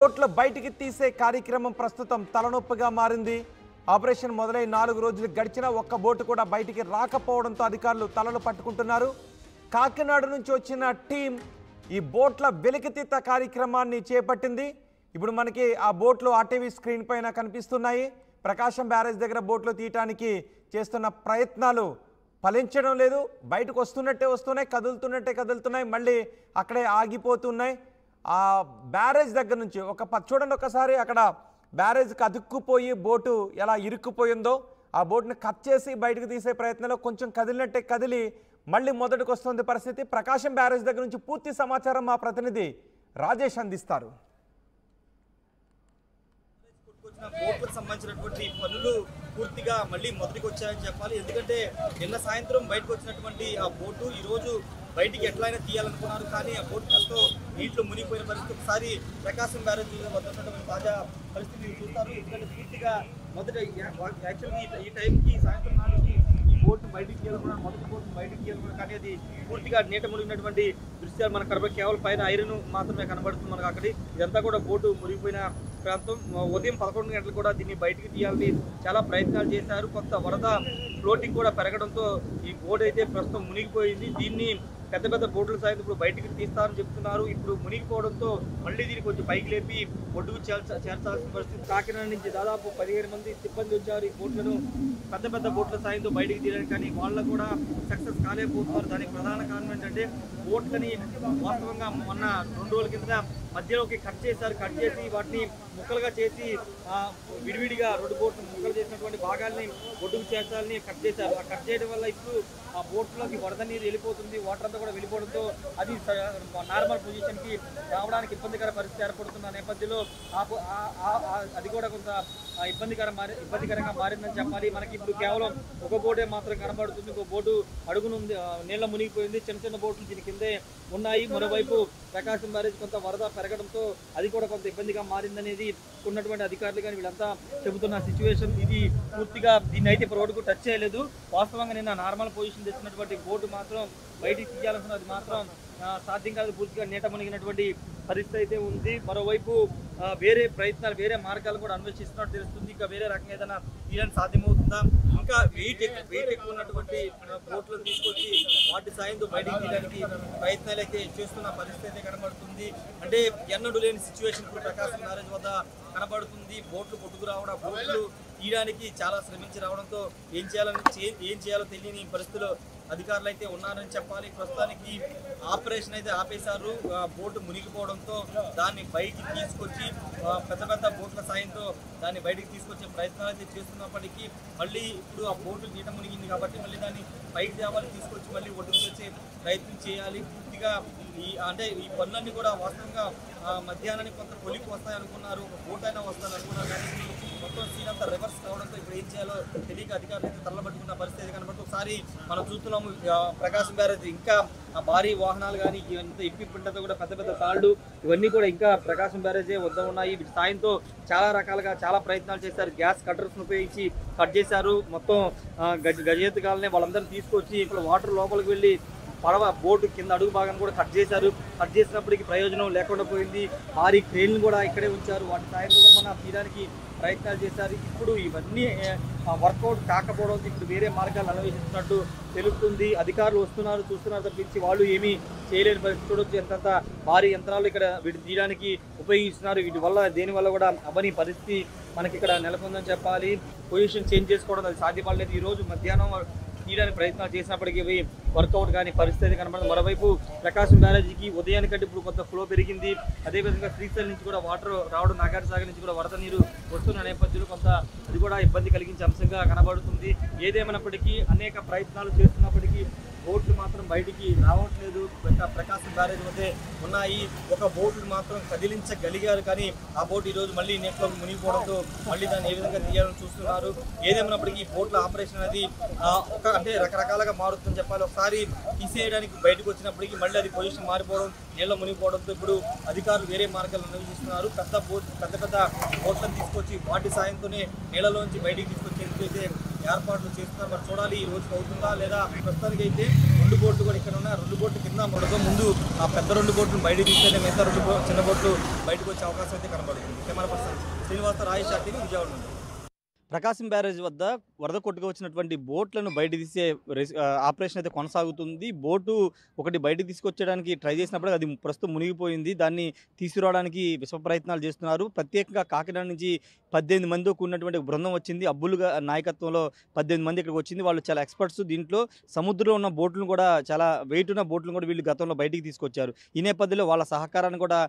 బోట్ల బయటికి తీసే కార్యక్రమం ప్రస్తుతం తలనొప్పిగా మారింది. ఆపరేషన్ మొదలై 4 రోజులు గడిచినా ఒక్క బోటు కూడా బయటికి రాకపోవడంతో అధికారులు తలలు పట్టుకుంటున్నారు. కాకినాడ నుంచి వచ్చిన టీం ఈ బోట్ల వెలికితీత కార్యక్రమాన్ని చేపట్టింది. ఇప్పుడు మనకి ఆ బోట్లు ఆర్టీవీ స్క్రీన్ పైన కనిపిస్తున్నాయి. ప్రకాశం బ్యారేజ్ దగ్గర బోట్లు తీయటానికి చేస్తున్న ప్రయత్నాలు ఫలించడం లేదు. బయటకు వస్తున్నట్టే వస్తున్నాయి, కదులుతున్నట్టే కదులుతున్నాయి, మళ్ళీ అక్కడే ఆగిపోతున్నాయి. ఆ బ్యారేజ్ దగ్గర నుంచి చూడండి ఒకసారి, అక్కడ బ్యారేజ్కి అతుక్కుపోయి బోటు ఎలా ఇరుక్కుపోయిందో ఆ బోట్ని కట్ చేసి బయటకు తీసే ప్రయత్నంలో కొంచెం కదిలినట్టే కదిలి మళ్ళీ మొదటికి వస్తుంది పరిస్థితి. ప్రకాశం బ్యారేజ్ దగ్గర నుంచి పూర్తి సమాచారం మా ప్రతినిధి రాజేష్ అందిస్తారు. బోట్లకు సంబంధించినటువంటి పనులు పూర్తిగా మళ్ళీ మొదటికి వచ్చాయని చెప్పాలి. ఎందుకంటే నిన్న సాయంత్రం బయటకు వచ్చినటువంటి ఆ బోటు ఈరోజు బయటికి ఎట్లయినా తీయాలనుకున్నారు, కానీ ఆ బోటు కాస్త నీటిలో మునిగిపోయిన పరిస్థితి. ఒకసారి ప్రకాశం బ్యారేజ్ వద్ద ఉన్నటువంటి తాజా పరిస్థితి చూస్తారు. ఎందుకంటే పూర్తిగా మొదట యాక్చువల్గా ఈ టైంకి సాయంత్రం నాటికి ఈ బోటు బయటికి తీయాలనుకున్నారు, మొదటి బోటు బయటికి తీయాలనుకున్నారు, కానీ అది పూర్తిగా నీట మునిగినటువంటి దృశ్యాలు మనకు కనబడి కేవలం పైన ఐరన్ మాత్రమే కనబడుతుంది మనకు. అక్కడి ఇదంతా కూడా బోటు మునిగిపోయిన ప్రాంతం. ఉదయం 11 గంటలకు కూడా దీన్ని బయటికి తీయాలని చాలా ప్రయత్నాలు చేశారు. కొంత వరద ఫ్లోటింగ్ కూడా పెరగడంతో ఈ బోట్ అయితే ప్రస్తుతం మునిగిపోయింది. దీన్ని పెద్ద పెద్ద బోట్ల సాయం ఇప్పుడు బయటికి తీస్తారని చెప్తున్నారు. ఇప్పుడు మునిగిపోవడంతో మళ్ళీ దీన్ని కొంచెం పైకి లేపి ఒడ్డుకు చేర్చాల్సిన పరిస్థితి. కాకినాడ నుంచి దాదాపు 15 మంది సిబ్బంది వచ్చారు ఈ బోట్లను పెద్ద పెద్ద బోట్ల సాయంతో బయటికి తీయడానికి, కానీ వాళ్ళు కూడా సక్సెస్ కాలేకపోతున్నారు. దానికి ప్రధాన కారణం ఏంటంటే బోట్లని వాస్తవంగా మొన్న 2 రోజుల కింద మధ్యలోకి కట్ చేశారు. కట్ చేసి వాటిని ముక్కలుగా చేసి విడివిడిగా 2 బోట్లు ముక్కలు చేసినటువంటి భాగాల్ని ఒడ్డుకు చేర్చాలని కట్ చేశారు. ఆ కట్ చేయడం వల్ల ఇప్పుడు ఆ బోట్లోకి వరద నీరు వెళ్ళిపోతుంది. వాటర్ అంతా కూడా వెళ్ళిపోవడంతో అది నార్మల్ పొజిషన్కి రావడానికి ఇబ్బందికర పరిస్థితి ఏర్పడుతున్న నేపథ్యంలో అది కూడా కొంత ఇబ్బందికరంగా మారిందని చెప్పాలి. మనకి ఇప్పుడు కేవలం ఒక బోటే మాత్రం కనబడుతుంది. ఇంకో బోటు అడుగునుంది, నీళ్ళ మునిగిపోయింది. చిన్న చిన్న బోట్లు దీని కిందే ఉన్నాయి. మరోవైపు ప్రకాశం బ్యారేజ్ కొంత వరద పెరగడంతో అది కూడా కొంత ఇబ్బందిగా మారిందనేది ఉన్నటువంటి అధికారులు కానీ వీళ్ళంతా చెబుతున్న సిచ్యువేషన్. ఇది పూర్తిగా దీన్ని అయితే ఇప్పుడు రోడ్డుకు టచ్ చేయలేదు. వాస్తవంగా నిన్న నార్మల్ పొజిషన్ తెచ్చినటువంటి బోటు మాత్రం బయటికి తీయాలనుకున్న అది మాత్రం సాధ్యం కాదు. పూర్తిగా నీట మునిగినటువంటి పరిస్థితి అయితే ఉంది. మరోవైపు వేరే ప్రయత్నాలు, వేరే మార్గాలు కూడా అన్వేషిస్తున్నట్టు తెలుస్తుంది. ఇంకా వేరే రకంగా ఏదైనా తీయడానికి సాధ్యమవుతుందా, ఇంకా వెయిట్ ఎక్కువ ఉన్నటువంటి బోట్లను తీసుకొచ్చి వాటి సాయంతో బయటికి తీయడానికి ప్రయత్నాలు అయితే చేస్తున్న పరిస్థితి అయితే కనబడుతుంది. అంటే ఎన్నడూ లేని సిచ్యువేషన్ ఇప్పుడు ప్రకాశం బ్యారేజ్ వద్ద కనబడుతుంది. బోట్లు కొట్టుకు రావడం, బోట్లు తీయడానికి చాలా శ్రమించి రావడంతో ఏం చేయాలో తెలియని పరిస్థితిలో అధికారులు అయితే ఉన్నారని చెప్పాలి. ప్రస్తుతానికి ఆపరేషన్ అయితే ఆపేశారు. బోటు మునిగిపోవడంతో దాన్ని బయటికి తీసుకొచ్చి పెద్ద పెద్ద బోట్ల సాయంతో దాన్ని బయటికి తీసుకొచ్చే ప్రయత్నాలు అయితే చేస్తున్నప్పటికీ మళ్ళీ ఇప్పుడు ఆ బోటు నీట మునిగింది కాబట్టి మళ్ళీ దాన్ని పైకి తేవాలి, తీసుకొచ్చి మళ్ళీ ఒడ్డుకు తెచ్చే ప్రయత్నం చేయాలి. పూర్తిగా ఈ పనులన్నీ కూడా వాస్తవంగా మధ్యాహ్నానికి కొంత కొలికి వస్తాయనుకున్నారు, ఒక బోట్ అయినా వస్తాయని అనుకున్నారు, కానీ మొత్తం సీన్ అంతా రివర్స్ కావడంతో ఇప్పుడు ఏం చేయాలో తెలియక అధికారులు అయితే తరలబట్టుకున్న పరిస్థితి కనబడుతుంది. ఒకసారి మనం చూస్తున్నాము ప్రకాశం బ్యారేజ్ ఇంకా భారీ వాహనాలు కానీ ఇంత ఎక్విప్మెంట్ అంతా కూడా పెద్ద పెద్ద తాళ్లు ఇవన్నీ కూడా ఇంకా ప్రకాశం బ్యారేజే వద్ద ఉన్నాయి. వీటి సాయంతో చాలా రకాలుగా చాలా ప్రయత్నాలు చేశారు. గ్యాస్ కట్టర్స్ను ఉపయోగించి కట్ చేశారు. మొత్తం గజెత్తుకాలనే వాళ్ళందరినీ తీసుకొచ్చి ఇక్కడ వాటర్ లోపలికి వెళ్ళి పడవ బోటు కింద అడుగు భాగాన్ని కూడా కట్ చేశారు. కట్ చేసినప్పటికీ ప్రయోజనం లేకుండా పోయింది. భారీ క్రేన్లు కూడా ఇక్కడే ఉంచారు. వాటి సాయంతో కూడా మనం తీయడానికి ప్రయత్నాలు చేశారు. ఇప్పుడు ఇవన్నీ వర్కౌట్ కాకపోవడంతో ఇప్పుడు వేరే మార్గాలు అన్వేషిస్తున్నట్టు తెలుస్తుంది. అధికారులు వస్తున్నారు, చూస్తున్నారు తప్పించి వాళ్ళు ఏమీ చేయలేని పరిస్థితి. చూడొచ్చు ఎంతంత భారీ యంత్రాలు ఇక్కడ వీటిని తీయడానికి ఉపయోగిస్తున్నారు. వీటి వల్ల దేనివల్ల కూడా అవని పరిస్థితి మనకి ఇక్కడ నెలకొందని చెప్పాలి. పొజిషన్ చేంజ్ చేసుకోవడం అది సాధ్యపడలేదు. ఈరోజు మధ్యాహ్నం తీయడానికి ప్రయత్నాలు చేసినప్పటికీ ఇవి వర్కౌట్ కానీ పరిస్థితి కనబడుతుంది. మరోవైపు ప్రకాశం బ్యారేజీకి ఉదయానికంటే ఇప్పుడు కొంత ఫ్లో పెరిగింది. అదేవిధంగా శ్రీశైలం నుంచి కూడా వాటర్ రావడం, నాగార్జున సాగర్ నుంచి కూడా వరద నీరు వస్తున్న నేపథ్యంలో కొంత అది కూడా ఇబ్బంది కలిగించే అంశంగా కనబడుతుంది. ఏదేమైనప్పటికీ అనేక ప్రయత్నాలు చేస్తున్నప్పటికీ బోట్లు మాత్రం బయటికి రావట్లేదు. ప్రకాశం బ్యారేజ్ వద్దే ఉన్నాయి. ఒక బోట్లు మాత్రం కదిలించగలిగారు, కానీ ఆ బోట్ ఈరోజు మళ్ళీ నీటిలో మునిగిపోవడంతో మళ్ళీ దాన్ని ఏ విధంగా తీయాలని చూస్తున్నారు. ఏదేమైనప్పటికీ ఈ బోట్ల ఆపరేషన్ అనేది అంటే రకరకాలుగా మారుతుందని చెప్పాలి. ఒకసారి తీసేయడానికి బయటకు వచ్చినప్పటికీ మళ్ళీ అది పొజిషన్ మారిపోవడం, నీళ్ళ మునిగిపోవడంతో ఇప్పుడు అధికారులు వేరే మార్గాలు అన్వేషిస్తున్నారు. పెద్ద పెద్ద బోట్లను తీసుకొచ్చి వాటి సాయంతోనే నీళ్ళలోంచి బయటికి తీసుకొచ్చేందుకు అయితే ఏర్పాట్లు చేస్తున్నారు. మరి చూడాలి ఈ రోజుకి అవుతుందా లేదా. ప్రస్తుతానికి అయితే 2 బోట్లు కూడా ఇక్కడ ఉన్నాయి. 2 బోట్లు కింద మొదట ముందు ఆ పెద్ద 2 బోట్లు బయటకు తీస్తేనే మిగతా 2 చిన్న బోట్లు బయటకు వచ్చే అవకాశం అయితే కనబడుతుంది. కెమెరా పర్సన్ శ్రీనివాస రాయేష్ టీవీ విజయవాడ నుండి. ప్రకాశం బ్యారేజ్ వద్ద వరద కొట్టుకు వచ్చినటువంటి బోట్లను బయట తీసే ఆపరేషన్ అయితే కొనసాగుతుంది. బోటు ఒకటి బయటకు తీసుకొచ్చడానికి ట్రై చేసినప్పుడు అది ప్రస్తుతం మునిగిపోయింది. దాన్ని తీసుకురావడానికి విశ్వ ప్రయత్నాలు చేస్తున్నారు. ప్రత్యేకంగా కాకినాడ నుంచి 18 మందితో కూడినటువంటి బృందం వచ్చింది. అబ్బులుగా నాయకత్వంలో 18 మంది ఇక్కడికి వచ్చింది. వాళ్ళు చాలా ఎక్స్పర్ట్స్. దీంట్లో సముద్రంలో ఉన్న బోట్లను కూడా చాలా వెయిట్ ఉన్న బోట్లను కూడా వీళ్ళు గతంలో బయటికి తీసుకొచ్చారు. ఈ నేపథ్యంలో వాళ్ళ సహకారాన్ని కూడా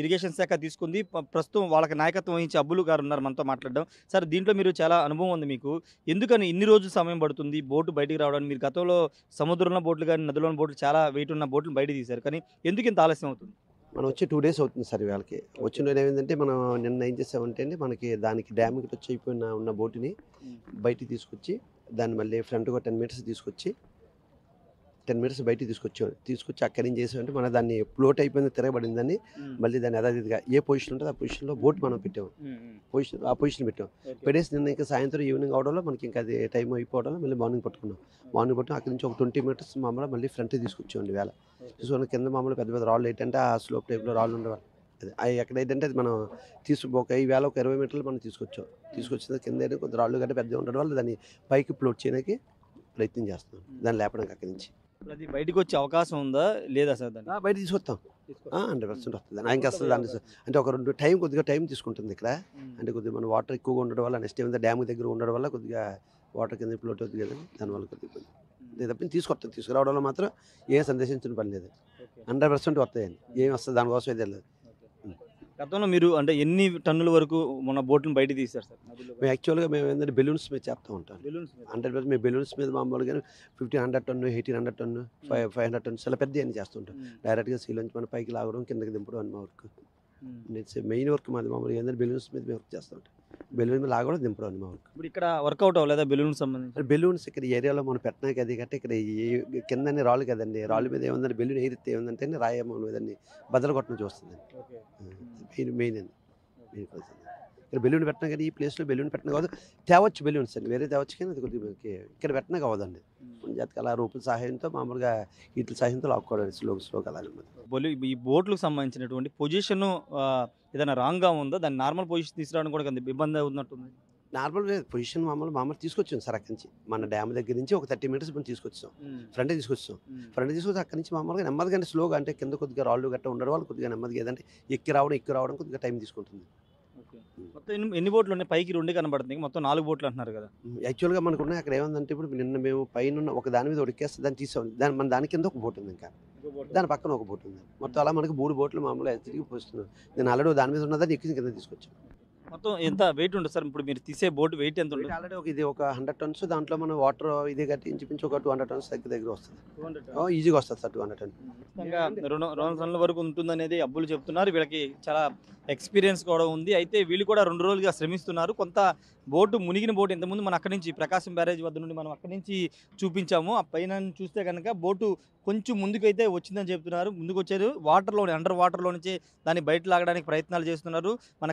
ఇరిగేషన్ శాఖ తీసుకుంది. ప్రస్తుతం వాళ్ళకి నాయకత్వం వహించి అబ్బులు గారు ఉన్నారు మనతో మాట్లాడడం. సార్, దీంట్లో మీరు చాలా అనుభవం ఉంది మీకు. ఎందుకని ఇన్ని రోజులు సమయం పడుతుంది బోటు బయటికి రావడానికి? మీరు గతంలో సముద్రంలో బోట్లు కానీ నదిలోని బోట్లు చాలా వెయిట్ ఉన్న బోట్లు బయట తీశారు, కానీ ఎందుకు ఇంత ఆలస్యం అవుతుంది? మనం వచ్చి 2 days అవుతుంది సార్. వాళ్ళకి వచ్చిన రోజు ఏమైందంటే మనం నిన్న ఏం చేసామంటే అండి, మనకి దానికి డ్యామ్కి టచ్ అయిపోయిన ఉన్న బోటుని బయటికి తీసుకొచ్చి దాన్ని మళ్ళీ ఫ్రంట్గా 10 meters తీసుకొచ్చి 10 meters బయటికి తీసుకొచ్చి అక్కడి నుంచి చేసామంటే మన దాన్ని ఫ్లోట్ అయిపోయింది, తిరగబడిందని మళ్ళీ దాన్ని యథావిధిగా ఏ పొజిషన్ ఉంటుంది ఆ పొజిషన్లో బోట్ మనం పెట్టాము. ఆ పొజిషన్ పెట్టాం. పెట్టేసి నిన్న ఇంకా సాయంత్రం ఈవినింగ్ అవడంలో మనకి ఇంకా అది టైం అయిపోవడంలో మళ్ళీ మార్నింగ్ పట్టుకున్నాం. అక్కడి నుంచి ఒక 20 meters మామూలుగా మళ్ళీ ఫ్రంట్ తీసుకొచ్చామండి. వేళ చూసుకున్న కింద మామూలు పెద్ద పెద్ద రాళ్ళు ఏంటంటే ఆ స్లోప్ టైప్లో రాళ్ళు ఉండేవాళ్ళు. అది ఎక్కడైతే అది మనం ఈ వేళ ఒక 20 meterలు మనం తీసుకొచ్చిన కింద కొంత రాళ్ళు కంటే పెద్దగా ఉండడం వల్ల దాన్ని పైకి ఫ్లోట్ చేయడానికి ప్రయత్నం చేస్తున్నాం, దాన్ని లేపడానికి. అక్కడి నుంచి అది బయటకు వచ్చే అవకాశం ఉందా లేదా సార్? దాన్ని బయట తీసుకొస్తాం. 100% వస్తుంది. ఇంకా అసలు దాన్ని అంటే ఒక కొద్దిగా టైం తీసుకుంటుంది ఇక్కడ. అంటే కొద్దిగా మన వాటర్ ఎక్కువగా ఉండడం వల్ల నెక్స్ట్ ఏమైనా డ్యామ్ దగ్గర ఉండడం వల్ల కొద్దిగా వాటర్ కింద ఫ్లోట్ అవుతుంది కదా, దానివల్ల కొద్దిగా తప్పని తీసుకురావడంలో మాత్రం ఏం సందేశించిన పని లేదు. 100% వస్తాయండి. ఏం వస్తుంది దానికోసం అయితే లేదు. గతంలో మీరు అంటే ఎన్ని టన్నుల వరకు మన బోట్లను బయట తీశారు సార్? మేము యాక్చువల్గా ఏంటంటే బెలూన్స్ మీద చేస్తూ ఉంటాం. 100% మేము బెలూన్స్ మీద మామూలుగా 1500 టన్ను, 1800 టన్ను, 500 టన్ను చాలా పెద్ద అని చేస్తుంటాం. డైరెక్ట్గా సీలోంచి మన పైకి లాగడం, కిందకి దింపడం అని మా వర్క్. మెయిన్ వర్క్ మాది మామూలుగా ఏంటంటే బెలూన్స్ మీద మేము వర్క్ చేస్తూ ఉంటాం. బెలూన్ మీద లాగడం, దింపడం అని మా వర్క్. ఇప్పుడు ఇక్కడ వర్కౌట్ అవ్వలేదా బెలూన్ సంబంధించి? బెలూన్స్ ఇక్కడ ఏరియాలో మనం పెట్టడానికి అది కట్టే ఇక్కడ కింద రాళ్ళు కదండి, రాళ్ళు మీద ఏముందంటే బెలూన్ ఎగిరితే ఏముందంటే రాయమ్మ దాన్ని బద్దలు కొట్టడం చూస్తుంది. మెయిన్ అండి. ఇక్కడ బెలూన్ పెట్టినా కానీ ఈ ప్లేస్లో బెలూన్ పెట్టినా కాదు, తేవచ్చు బెలూన్స్ అండి, వేరే తేవచ్చు కానీ అది కొద్దిగా ఇక్కడ పెట్టినా కావదండి. జాతకి అలా రూపుల సహాయంతో మామూలుగా వీటి సహాయంతో లాక్కోవడం స్లోగా అలా. ఈ బోట్లకు సంబంధించినటువంటి పొజిషన్ ఏదైనా రాంగ్గా ఉందా? దాన్ని నార్మల్ పొజిషన్ తీసుకురావడం కూడా ఇబ్బంది అవుతున్నట్టుంది. నార్మల్ పొజిషన్ మామూలు తీసుకొచ్చాం సార్. అక్కడి నుంచి మన డ్యామ్ దగ్గర నుంచి ఒక 30 meters మనం తీసుకొచ్చాం. ఫ్రంట్ తీసుకొచ్చి అక్కడి నుంచి మామూలుగా నెమ్మదిగా అంటే స్లోగా, అంటే కింద కొద్దిగా రాళ్ళు గట్ట ఉండడం వల్ల కొద్దిగా నెమ్మదిగా ఏదంటే ఎక్కి రావడం కొద్దిగా టైం తీసుకుంటుంది. మొత్తం ఎన్ని బోట్లు ఉన్నాయి? పైకి 2 కనబడుతుంది, మొత్తం 4 బోట్లు అంటున్నారు కదా. యాక్చువల్గా మనకు ఉన్నాయి అక్కడ ఏమందంటే ఇప్పుడు నిన్న మేము పైన ఒక దాని మీద ఉడికేస్తే దాన్ని తీసాం. దాని కింద ఒక బోట్ ఉంది, ఇంకా దాని పక్కన ఒక బోట్ ఉంది. మొత్తం అలా మనకి 3 బోట్లు మామూలుగా తిరిగి పోస్తున్నాం. నేను ఆల్రెడీ దాని మీద ఉన్నదాన్ని ఎక్కి కింద తీసుకొచ్చాం. మొత్తం ఎంత వెయిట్ ఉంటుంది సార్? ఇప్పుడు మీరు తీసే బోట్ వెయిట్ ఎంత ఉంటుంది? ఆల్రెడీ ఇది ఒక 100 tons. దాంట్లో మనం వాటర్ ఇది కట్టి ఇంచుమించు ఒక 200 tons దగ్గర వస్తుంది. ఈజీగా వస్తుంది సార్ 200 tons. 200 టన్నుల వరకు ఉంటుంది అనేది అబ్బులు చెప్తున్నారు. వీళ్ళకి చాలా ఎక్స్పీరియన్స్ కూడా ఉంది. అయితే వీళ్ళు కూడా 2 రోజులుగా శ్రమిస్తున్నారు. కొంత బోటు మునిగిన బోటు ఇంతకుముందు మనం అక్కడి నుంచి ప్రకాశం బ్యారేజ్ వద్ద నుండి మనం అక్కడి నుంచి చూపించాము. ఆ పైన చూస్తే కనుక బోటు కొంచెం ముందుకైతే వచ్చిందని చెప్తున్నారు. ముందుకు వచ్చారు, అండర్ వాటర్లో నుంచి దాన్ని బయట లాగడానికి ప్రయత్నాలు చేస్తున్నారు. మన